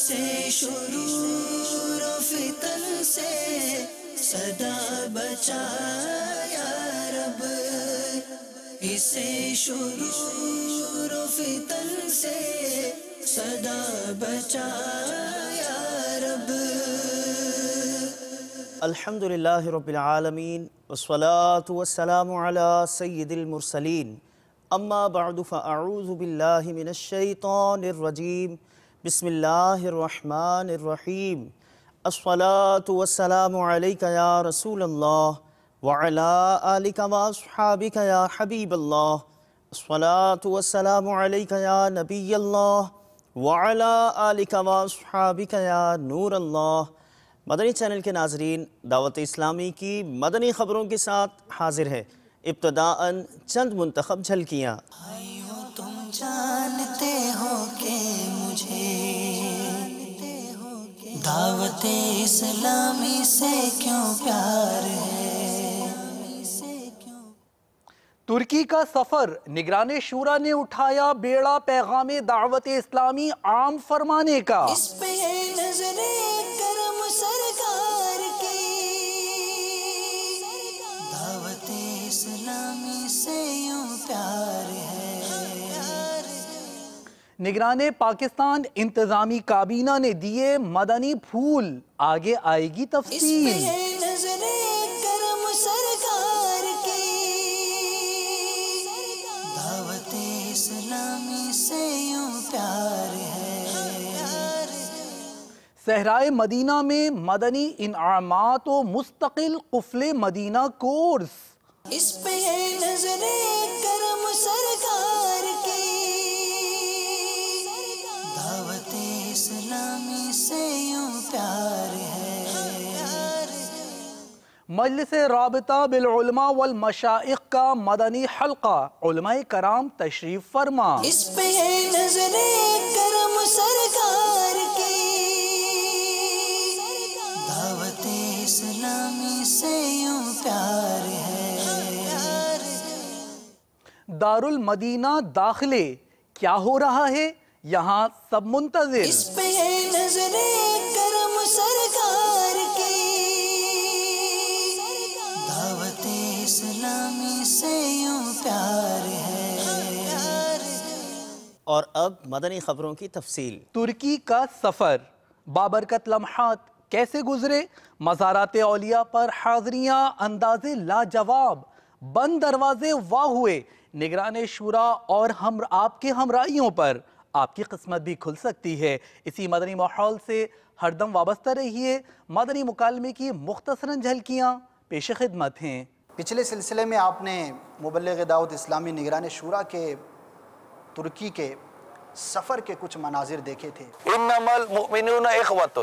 اسے شرور و فتن سے صدا بچا یا رب، اسے شرور و فتن سے صدا بچا یا رب۔ الحمدللہ رب العالمین والصلاة والسلام علی سید المرسلین، اما بعد فاعوذ باللہ من الشیطان الرجیم، بسم اللہ الرحمن الرحیم۔ الصلاة والسلام علیک یا رسول اللہ وعلی آلک واصحابک یا حبیب اللہ۔ الصلاة والسلام علیک یا نبی اللہ وعلی آلک واصحابک یا نور اللہ۔ مدنی چینل کے ناظرین، دعوت اسلامی کی مدنی خبروں کے ساتھ حاضر ہے۔ ابتداءً چند منتخب جھلکیاں۔ بھائیو تم جانتے ہو کہ مجھے دعوت اسلامی سے کیوں پیار ہے۔ ترکی کا سفر، نگران شورا نے اٹھایا بیڑا پیغام دعوت اسلامی عام فرمانے کا۔ اس پہ نظر کرم سرکار کی، دعوت اسلامی سے یوں پیار ہے۔ نگران پاکستان انتظامی کابینہ نے دیے مدنی پھول، آگے آئے گی تفصیل۔ اس پہ نظر کرم سرکار کی، دعوت اسلامی سے یوں پیار ہے۔ صحرائے مدینہ میں مدنی انعامات و مستقل قفل مدینہ کورس۔ اس پہ نظر کرم سرکار کی، دعوت اسلامی سے یوں پیار ہے۔ مجلس رابطہ بالعلماء والمشائخ کا مدنی حلقہ، علماء کرام تشریف فرما۔ اس پہ نظر کرم سرکار کی، دعوت اسلامی سے یوں پیار ہے۔ دارالمدینہ داخلے، کیا ہو رہا ہے یہاں سب منتظر۔ اس پہ نظر کرم سرکار کی، دعوت اسلامی سے یوں پیار ہے۔ اور اب مدنی خبروں کی تفصیل۔ ترکی کا سفر، بابرکت لمحات کیسے گزرے؟ مزارات اولیاء پر حاضریاں انداز لاجواب، بند دروازے واہ ہوئے۔ نگران شورا اور آپ کے ہمراہیوں پر آپ کی قسمت بھی کھل سکتی ہے۔ اسی مدنی ماحول سے ہر دم وابستہ رہیے۔ مدنی مکالمے کی مختصراً جھلکیاں پیش خدمت ہیں۔ پچھلے سلسلے میں آپ نے مبلغ دعوت اسلامی نگران شورا کے ترکی کے سفر کے کچھ مناظر دیکھے تھے۔ انما المؤمنون اخوۃ۔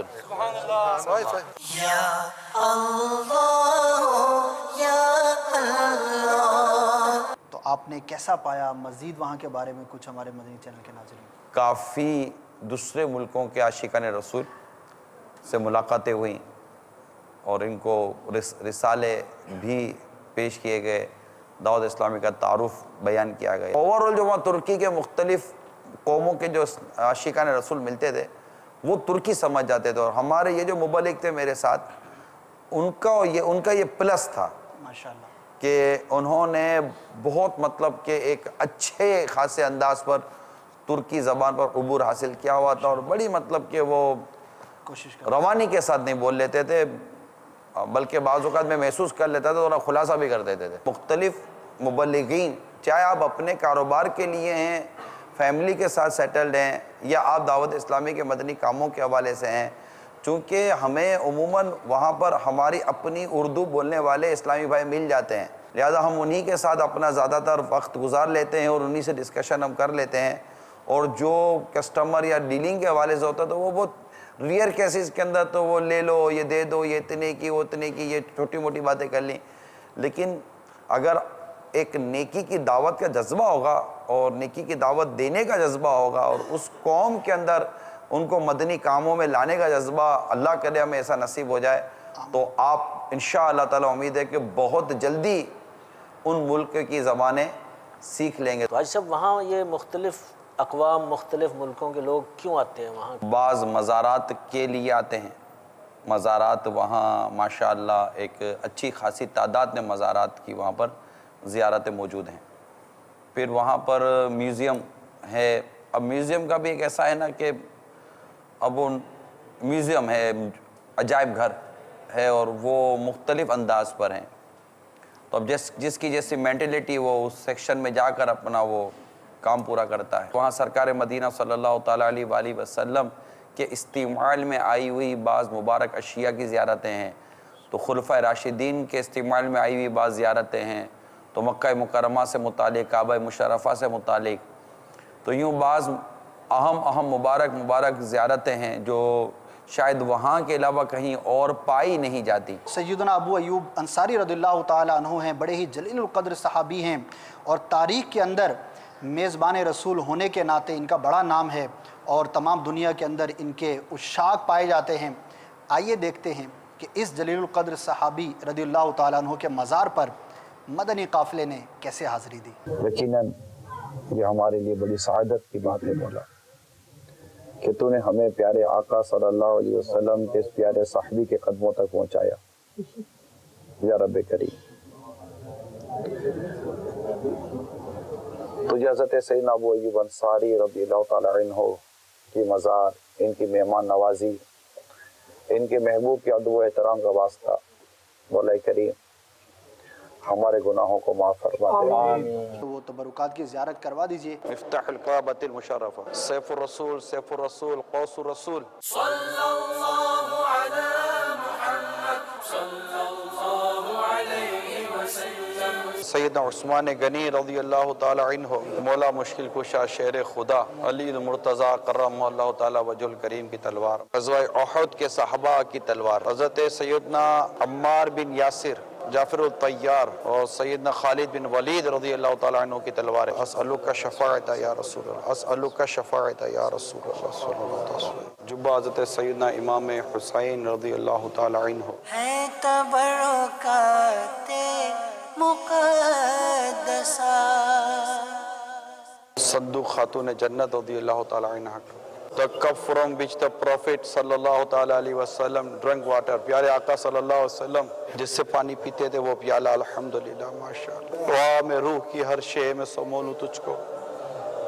یا اللہ یا اللہ۔ تو آپ نے کیسا پایا؟ مزید وہاں کے بارے میں کچھ ہمارے مدنی چینل کے ناظرین۔ کافی دوسرے ملکوں کے عاشقان رسول سے ملاقاتیں ہوئیں اور ان کو رسالے بھی پیش کیے گئے، دعوت اسلامی کا تعارف بیان کیا گیا۔ اوورآل جو وہاں ترکی کے مختلف قوموں کے جو عاشقان رسول ملتے تھے وہ ترکی سمجھ جاتے تھے، اور ہمارے یہ جو مبلغ تھے میرے ساتھ، ان کا یہ پلس تھا ماشاءاللہ کہ انہوں نے بہت مطلب کہ ایک اچھے خاصے انداز پر ترکی زبان پر عبور حاصل کیا ہوا تھا، اور بڑی مطلب کہ وہ کوشش روانی کے ساتھ نہیں بول لیتے تھے، بلکہ بعض اوقات میں محسوس کر لیتا تھا، تھوڑا خلاصہ بھی کر دیتے تھے۔ مختلف مبلغین، چاہے آپ اپنے کاروبار کے لیے ہیں، فیملی کے ساتھ سیٹلڈ ہیں، یا آپ دعوت اسلامی کے مدنی کاموں کے حوالے سے ہیں، چونکہ ہمیں عموماً وہاں پر ہماری اپنی اردو بولنے والے اسلامی بھائی مل جاتے ہیں، لہذا ہم انہی کے ساتھ اپنا زیادہ تر وقت گزار لیتے ہیں اور انہی سے ڈسکشن ہم کر لیتے ہیں، اور جو کسٹمر یا ڈیلنگ کے حوالے سے ہوتا ہے تو وہ بہت ریئر کیسز کے اندر تو وہ لے لو، یہ دے دو، یہ اتنے کی، وہ اتنے کی، یہ چھوٹی موٹی باتیں کر لیں، لیکن اگر ایک نیکی کی دعوت کا جذبہ ہوگا اور نیکی کی دعوت دینے کا جذبہ ہوگا اور اس قوم کے اندر ان کو مدنی کاموں میں لانے کا جذبہ، اللہ کرے ہمیں ایسا نصیب ہو جائے، تو آپ انشاءاللہ تعالی امید ہے کہ بہت جلدی ان ملک کی زبانیں سیکھ لیں گے۔ تو آج صاحب وہاں یہ مختلف اقوام مختلف ملکوں کے لوگ کیوں آتے ہیں وہاں؟ بعض مزارات کے لیے آتے ہیں، مزارات وہاں ماشاءاللہ ایک اچھی خاصی تعداد میں مزارات کی وہاں پر زیارتیں موجود ہیں۔ پھر وہاں پر میوزیم ہے۔ اب میوزیم کا بھی ایک ایسا ہے نا کہ اب وہ میوزیم ہے، عجائب گھر ہے، اور وہ مختلف انداز پر ہیں، تو اب جس کی جیسی مینٹلٹی وہ اس سیکشن میں جا کر اپنا وہ کام پورا کرتا ہے۔ وہاں سرکار مدینہ صلی اللہ تعالیٰ علیہ وآلہ وسلم کے استعمال میں آئی ہوئی بعض مبارک اشیاء کی زیارتیں ہیں، تو خلفۂ راشدین کے استعمال میں آئی ہوئی بعض زیارتیں ہیں، تو مکہ مکرمہ سے متعلق، کعبہ مشرفہ سے متعلق، تو یوں بعض اہم مبارک زیارتیں ہیں جو شاید وہاں کے علاوہ کہیں اور پائی نہیں جاتی۔ سیدنا ابو ایوب انصاری رضی اللہ تعالیٰ عنہ ہیں، بڑے ہی جلیل القدر صحابی ہیں، اور تاریخ کے اندر میزبان رسول ہونے کے ناطے ان کا بڑا نام ہے، اور تمام دنیا کے اندر ان کے عشاق پائے جاتے ہیں۔ آئیے دیکھتے ہیں کہ اس جلیل القدر صحابی رضی اللہ تعالیٰ عنہ کے مزار پر مدنی قافلے نے کیسے حاضری دی۔ یقیناً یہ ہمارے لیے بڑی سعادت کی بات ہے مولا کہ تو نے ہمیں پیارے آقا صلی اللہ علیہ وسلم کے اس پیارے صحابی کے قدموں تک پہنچایا یا رب کریم۔ تجھے حضرت سیدنا ابو ایوب انصاری رضی اللہ تعالیٰ عنہ کی مزار، ان کی مہمان نوازی، ان کے محبوب کے ادب و احترام کا واسطہ مولا کریم ہمارے گناہوں کو معاف فرما دے۔ تو وہ تبرکات کی زیارت کروا دیجئے۔ مفتاح الکعبۃ المشرفہ، سیف الرسول، قوس الرسول، صلی اللہ علی محمد صلی اللہ علیہ وسلم۔ سیدنا عثمان غنی رضی اللہ تعالی عنہ، مولا مشکل کشا شیر خدا، علی المرتضیٰ کرم اللہ تعالی وجہ الکریم کی تلوار، غزوہ احد کے صحابہ کی تلوار، حضرت سیدنا عمار بن یاسر، جعفر الطیار اور سیدنا خالد بن ولید رضی اللہ تعالیٰ عنہ کی تلوار، اسألک شفاعت یا رسول اللہ، اسألک شفاعت یا رسول اللہ صلی اللہ علیہ وسلم۔ جبہ حضرت سیدنا امام حسین رضی اللہ تعالیٰ عنہ، ہے تبرکات مقدسہ، صدوق خاتون جنت رضی اللہ تعالیٰ عنہ۔ The cup from which the Prophet صلی اللہ تعالیٰ علیہ وسلم drank water، پیارے آقا صلی اللہ علیہ وسلم جس سے پانی پیتے تھے وہ پیالہ، الحمدللہ ماشاءاللہ۔ دعا میں روح کی ہر شے میں سمولوں تجھ کو،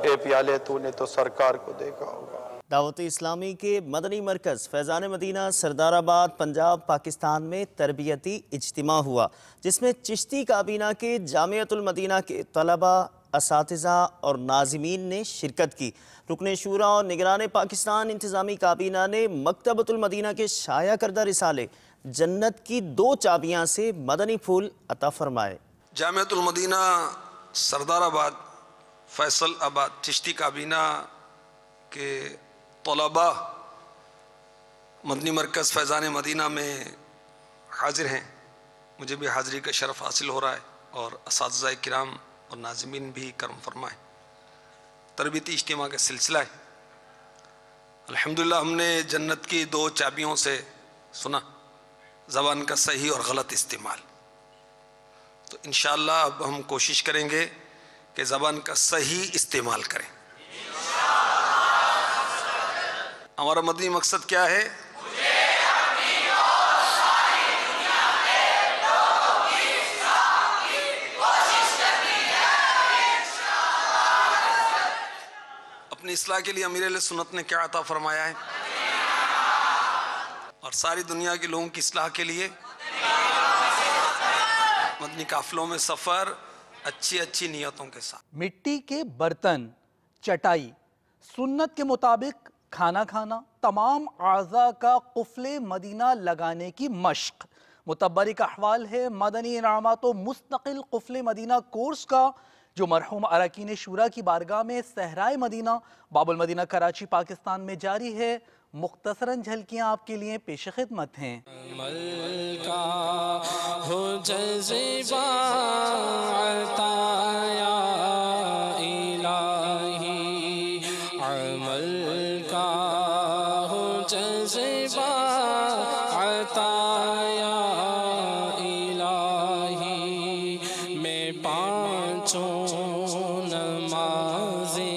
اے پیالے تو نے تو سرکار کو دیکھا ہوگا۔ دعوت اسلامی کے مدنی مرکز فیضان مدینہ سردار آباد پنجاب پاکستان میں تربیتی اجتماع ہوا، جس میں چشتی کابینہ کے جامعۃ المدینہ کے طلباء، اساتذہ اور ناظمین نے شرکت کی۔ رکن شورا اور نگران پاکستان انتظامی کابینہ نے مکتبۃ المدینہ کے شائع کردہ رسالے جنت کی 2 چابیاں سے مدنی پھول عطا فرمائے۔ جامعۃ المدینہ سردار آباد فیصل آباد چشتی کابینہ کے طلباء مدنی مرکز فیضان مدینہ میں حاضر ہیں، مجھے بھی حاضری کا شرف حاصل ہو رہا ہے، اور اساتذہ کرام اور ناظمین بھی کرم فرمائیں۔ تربیتی اجتماع کا سلسلہ ہے۔ الحمدللہ ہم نے جنت کی 2 چابیوں سے سنا، زبان کا صحیح اور غلط استعمال، تو انشاءاللہ اب ہم کوشش کریں گے کہ زبان کا صحیح استعمال کریں۔ ہمارا مدنی مقصد کیا ہے؟ اپنی اصلاح کے لیے امیر اہل سنت نے کیا عطا فرمایا ہے، اور ساری دنیا کے لوگوں کی اصلاح کے لیے مدنی قافلوں میں سفر اچھی نیتوں کے ساتھ۔ مٹی کے برتن، چٹائی، سنت کے مطابق کھانا کھانا، تمام اعضاء کا قفل مدینہ لگانے کی مشق متبرک احوال ہے مدنی انعامات و مستقل قفل مدینہ کورس کا، جو مرحوم اراکین شورا کی بارگاہ میں صحرائے مدینہ باب المدینہ کراچی پاکستان میں جاری ہے۔ مختصراً جھلکیاں آپ کے لیے پیش خدمت ہیں۔ عمل کا ہو جذبہ عطا یا الہی، عمل کا ہو جذبہ عطا یا الہی، میں 5 نمازیں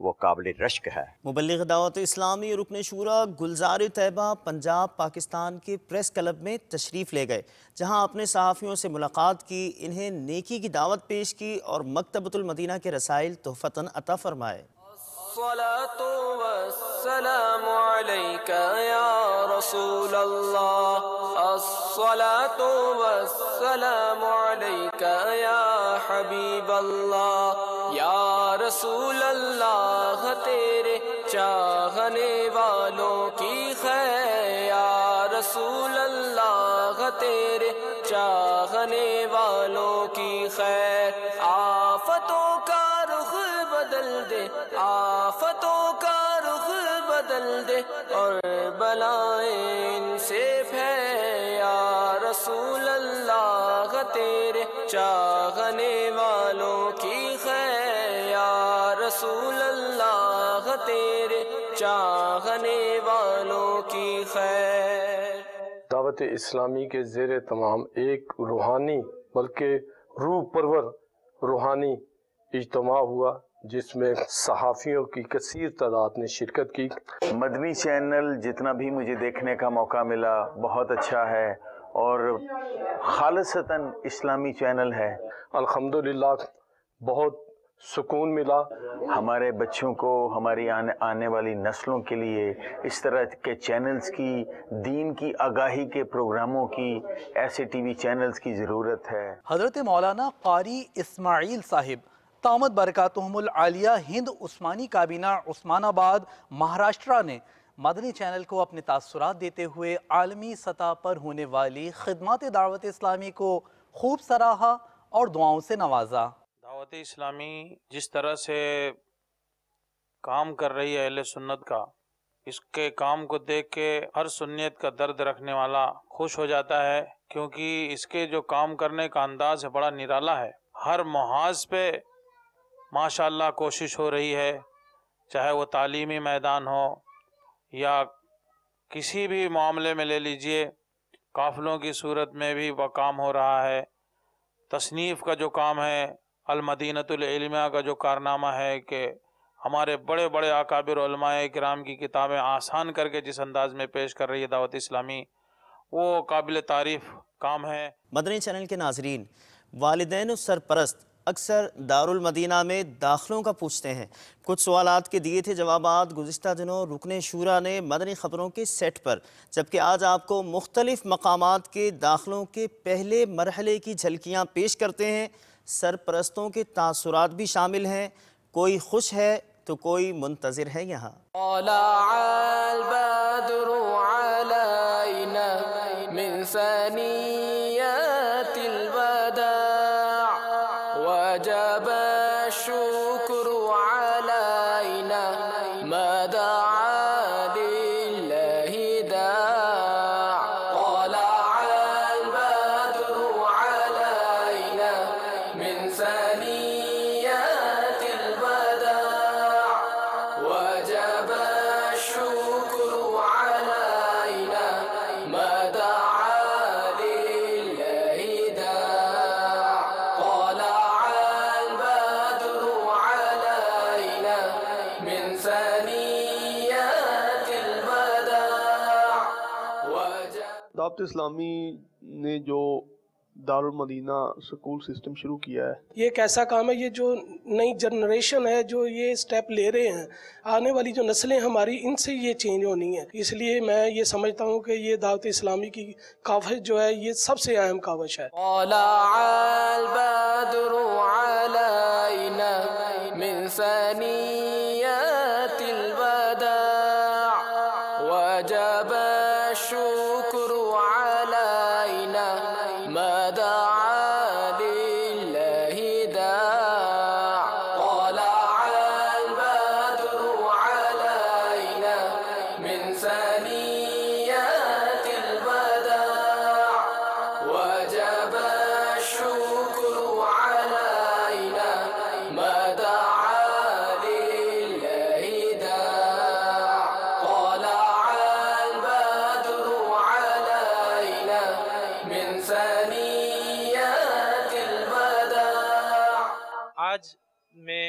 وہ قابل رشک ہے۔ مبلغ دعوت اسلامی رکن شورا گلزار طیبہ پنجاب پاکستان کے پریس کلب میں تشریف لے گئے، جہاں اپنے صحافیوں سے ملاقات کی، انہیں نیکی کی دعوت پیش کی اور مکتبۃ المدینہ کے رسائل تحفتاً عطا فرمائے۔ الصلاة والسلام عليك يا رسول الله، الصلاة والسلام عليك يا حبيب الله، یا رسول اللہ تیرے چاہنے والوں کی خیر، یا رسول اللہ تیرے چاہنے والوں کی خیر، آفتوں کا رخ بدل دے، آفتوں کا رخ بدل دے اور بلائیں ان سے پھیر، یا رسول اللہ تیرے چاہنے والوں کی خیر، یا رسول اللہ تیرے چاہنے والوں کی خیر۔ دعوت اسلامی کے زیر تمام ایک روحانی بلکہ روح پرور روحانی اجتماع ہوا، جس میں صحافیوں کی کثیر تعداد نے شرکت کی۔ مدنی چینل جتنا بھی مجھے دیکھنے کا موقع ملا بہت اچھا ہے اور خالصتاً اسلامی چینل ہے۔ الحمدللہ بہت سکون ملا۔ ہمارے بچوں کو، ہماری آنے والی نسلوں کے لیے اس طرح کے چینلز کی، دین کی آگاہی کے پروگراموں کی، ایسے ٹی وی چینلز کی ضرورت ہے۔ حضرت مولانا قاری اسماعیل صاحب دامت برکاتہم العالیہ ہند عثمانی کابینہ عثمان آباد مہاراشٹرا نے مدنی چینل کو اپنے تاثرات دیتے ہوئے عالمی سطح پر ہونے والی خدمات دعوت اسلامی کو خوب سراہا اور دعاؤں سے نوازا۔ دعوت اسلامی جس طرح سے کام کر رہی ہے اہل سنت کا، اس کے کام کو دیکھ کے ہر سنیت کا درد رکھنے والا خوش ہو جاتا ہے، کیونکہ اس کے جو کام کرنے کا انداز ہے بڑا نرالا ہے۔ ہر محاذ پہ ماشاءاللہ کوشش ہو رہی ہے، چاہے وہ تعلیمی میدان ہو یا کسی بھی معاملے میں لے لیجئے، قافلوں کی صورت میں بھی وہ کام ہو رہا ہے۔ تصنیف کا جو کام ہے، المدینۃ العلمیہ کا جو کارنامہ ہے کہ ہمارے بڑے بڑے اکابر علماء کرام کی کتابیں آسان کر کے جس انداز میں پیش کر رہی ہے دعوت اسلامی، وہ قابل تعریف کام ہے۔ مدنی چینل کے ناظرین، والدین و سرپرست اکثر دارالمدینہ میں داخلوں کا پوچھتے ہیں۔ کچھ سوالات کے دیے تھے جوابات گزشتہ دنوں رکن شورا نے مدنی خبروں کے سیٹ پر، جبکہ آج آپ کو مختلف مقامات کے داخلوں کے پہلے مرحلے کی جھلکیاں پیش کرتے ہیں۔ سرپرستوں کے تاثرات بھی شامل ہیں، کوئی خوش ہے تو کوئی منتظر ہے یہاں۔ طلع البدر علينا من ثنيات الوداع وجب الشكر علينا ما دعا لله داع طلع البدر علينا من ثنيات الوداع وجب الشكر علينا ما دعا لله داع طلع البدر علينا من ثنيات الوداع وجب دعوت اسلامی نے جو دارالمدینہ سکول سسٹم شروع کیا ہے، یہ ایک ایسا کام ہے، یہ جو نئی جنریشن ہے جو یہ سٹیپ لے رہے ہیں، آنے والی جو نسلیں ہماری، ان سے یہ چینج ہونی ہے۔ اس لیے میں یہ سمجھتا ہوں کہ یہ دعوت اسلامی کی کاوش جو ہے یہ سب سے اہم کاوش ہے۔ طلع البدر علينا من ثنيات الوداع وجب الشكر علينا ما دعا لله داع طلع البدر علينا من ثنيات الوداع وجب الشكر علينا ما دعا لله داع طلع البدر علينا من ثنيات الوداع۔ آج میں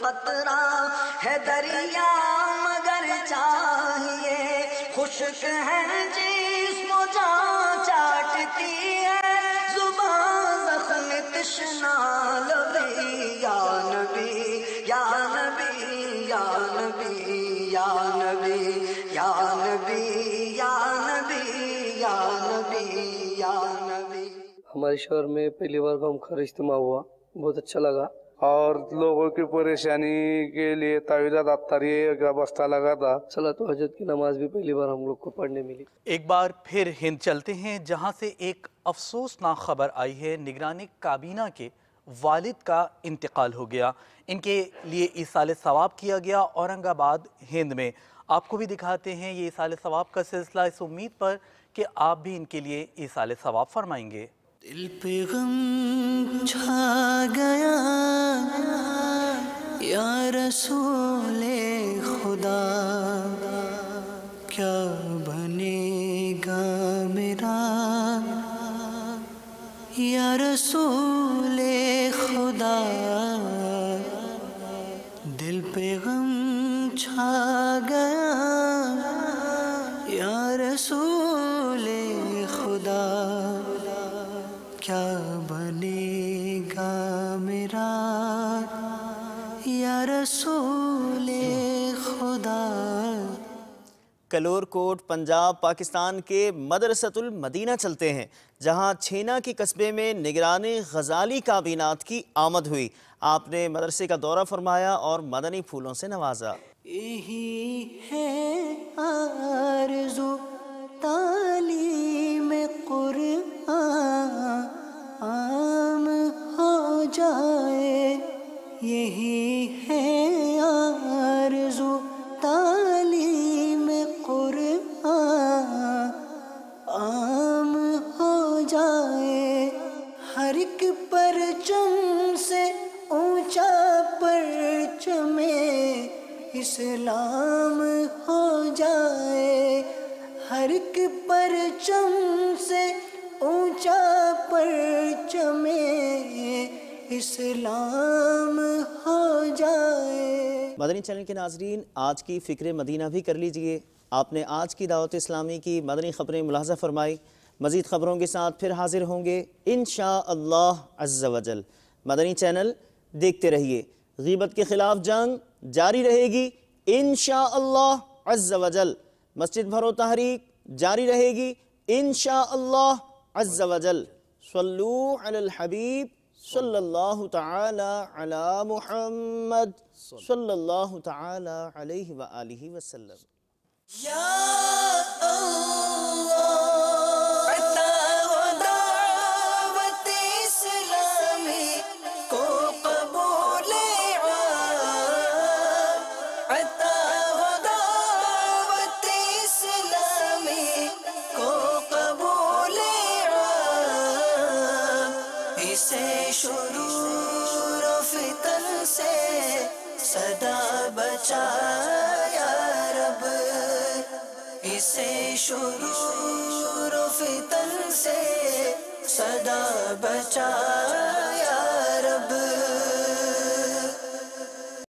قطرہ ہے دریا مگر چاہیے خشک ہے جسم و جان چاٹتی ہے زبان زخم تشنا لبی یا نبی یا نبی یا نبی یا نبی یا نبی یا نبی یا نبی یا نبی. ہمارے شہر میں پہلی بار غم خار اجتماع ہوا، بہت اچھا لگا. اور لوگوں کی پریشانی کے لیے تعویذات اطاریہ کا بستہ لگا تھا. صلاۃ و حجت کی نماز بھی پہلی بار ہم لوگ کو پڑھنے ملی. ایک بار پھر ہند چلتے ہیں جہاں سے ایک افسوسناک خبر آئی ہے. نگران کابینہ کے والد کا انتقال ہو گیا. ان کے لیے ایصال ثواب کیا گیا اورنگ آباد ہند میں. آپ کو بھی دکھاتے ہیں یہ ایصال ثواب کا سلسلہ اس امید پر کہ آپ بھی ان کے لیے ایصال ثواب فرمائیں گے. دل پہ غم چھا گیا یا رسول خدا کیا بنے گا میرا یا رسول خدا. دل پہ غم چھا گیا یا رسول خدا کیا بنے گا میرا یا رسول خدا. کلور کوٹ پنجاب پاکستان کے مدرسۃ المدینہ چلتے ہیں جہاں چھینا کے قصبے میں نگران غزالی کابینات کی آمد ہوئی. آپ نے مدرسے کا دورہ فرمایا اور مدنی پھولوں سے نوازا. یہی ہے آرزو تعلیم قرآن عام ہو جائے. یہی ہے آرزو تعلیم قرآن عام ہو جائے. ہر ایک پرچم سے اونچا پرچم اسلام ہو جائے. ہر ایک پرچم سے اونچا پرچم اسلام ہو جائے. مدنی چینل کے ناظرین، آج کی فکر مدینہ بھی کر لیجئے. آپ نے آج کی دعوت اسلامی کی مدنی خبریں ملاحظہ فرمائی. مزید خبروں کے ساتھ پھر حاضر ہوں گے انشاءاللہ عز و جل. مدنی چینل دیکھتے رہیے. غیبت کے خلاف جنگ جاری رہے گی انشاءاللہ عز و جل. مسجد بھرو تحریک جاری رہے گی انشاءاللہ عز و جل. صلو علی الحبیب صلی اللہ تعالی علی محمد صلی اللہ تعالی علیہ وآلہ وسلم. یا اللہ عطا و دعوت اسلامی کو قبول عطا و دعوت اسلامی کو قبول اسے شرور و فتن سے صدا بچا یا رب. اسے شرور و فتن سے صدا بچا